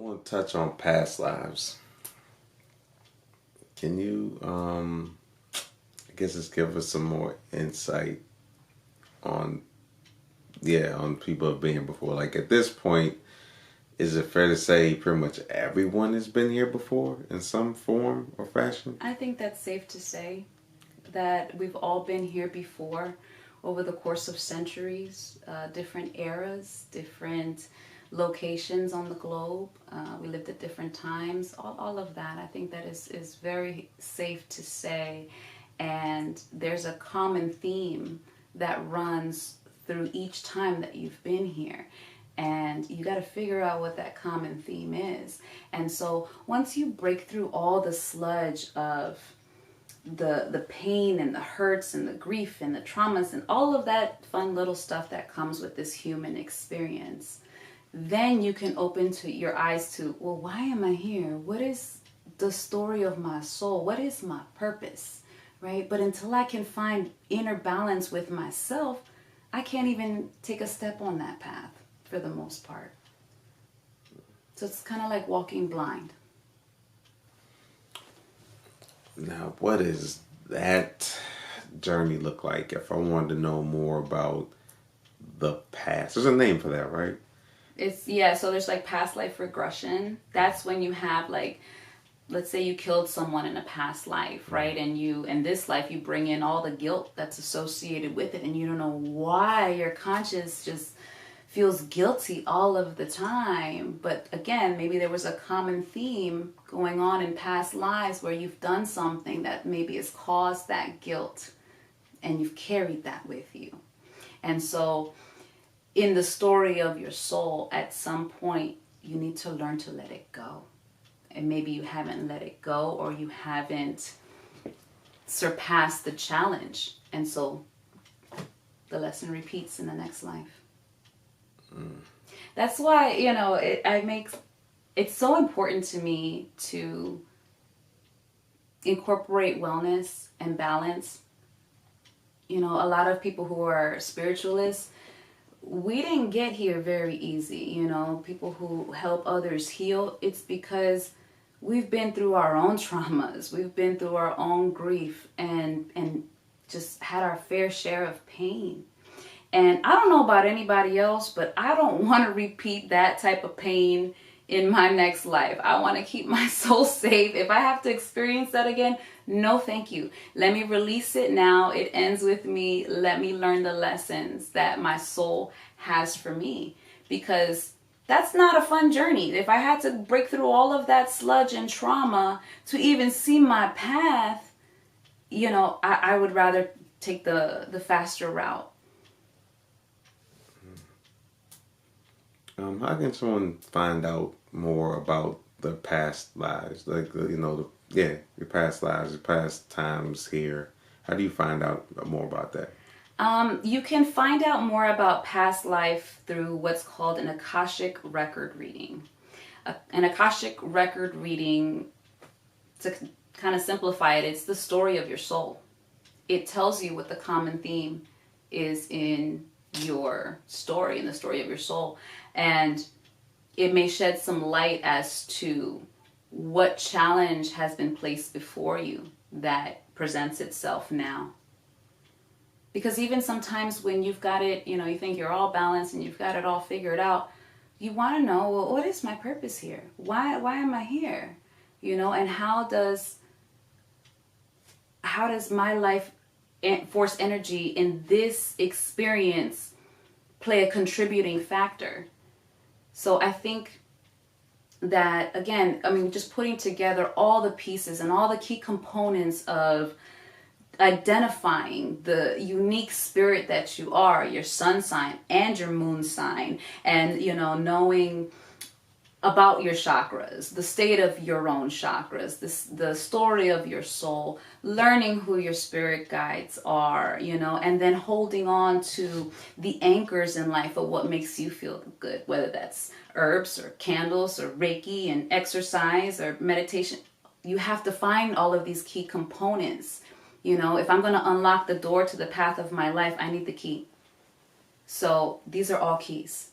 I want to touch on past lives. Can you, I guess, just give us some more insight on, on people have been here before? Like at this point, is it fair to say pretty much everyone has been here before in some form or fashion? I think that's safe to say that we've all been here before over the course of centuries, different eras, different locations on the globe. We lived at different times, all of that. I think that is very safe to say. And there's a common theme that runs through each time that you've been here. And you got to figure out what that common theme is. And so once you break through all the sludge of the pain and the hurts and the grief and the traumas and all of that fun little stuff that comes with this human experience, then you can open to your eyes to, well, why am I here? What is the story of my soul? What is my purpose? Right? But until I can find inner balance with myself, I can't even take a step on that path for the most part. So it's kind of like walking blind. Now, what does that journey look like if I wanted to know more about the past? There's a name for that, right? So there's like past life regression. That's when you have like, let's say you killed someone in a past life, right? And you, in this life, you bring in all the guilt that's associated with it, and you don't know why your conscience just feels guilty all of the time. But again, maybe there was a common theme going on in past lives where you've done something that maybe has caused that guilt, and you've carried that with you. And so in the story of your soul, at some point, you need to learn to let it go. And maybe you haven't let it go, or you haven't surpassed the challenge. And so the lesson repeats in the next life. That's why, it's so important to me to incorporate wellness and balance. A lot of people who are spiritualists, we didn't get here very easy. People who help others heal, it's because we've been through our own traumas. We've been through our own grief and just had our fair share of pain. And I don't know about anybody else, but I don't want to repeat that type of pain in my next life. I want to keep my soul safe. If I have to experience that again, no thank you. Let me release it now. It ends with me. Let me learn the lessons that my soul has for me. Because that's not a fun journey. If I had to break through all of that sludge and trauma to even see my path, I would rather take the faster route. How can someone find out more about the past lives? Like, your past lives, your past times here. How do you find out more about that? You can find out more about past life through what's called an Akashic record reading. An Akashic record reading, to kind of simplify it, it's the story of your soul. It tells you what the common theme is in your story, in the story of your soul. And it may shed some light as to what challenge has been placed before you that presents itself now. Because even sometimes when you've got it, you think you're all balanced and you've got it all figured out, you want to know, well, what is my purpose here? Why am I here? And how does my life force energy in this experience play a contributing factor? So I think that, again, just putting together all the pieces and all the key components of identifying the unique spirit that you are, your sun sign and your moon sign, and, knowing about your chakras, the state of your own chakras, the story of your soul, learning who your spirit guides are, and then holding on to the anchors in life of what makes you feel good, whether that's herbs or candles or Reiki and exercise or meditation. You have to find all of these key components. If I'm going to unlock the door to the path of my life, I need the key. So these are all keys.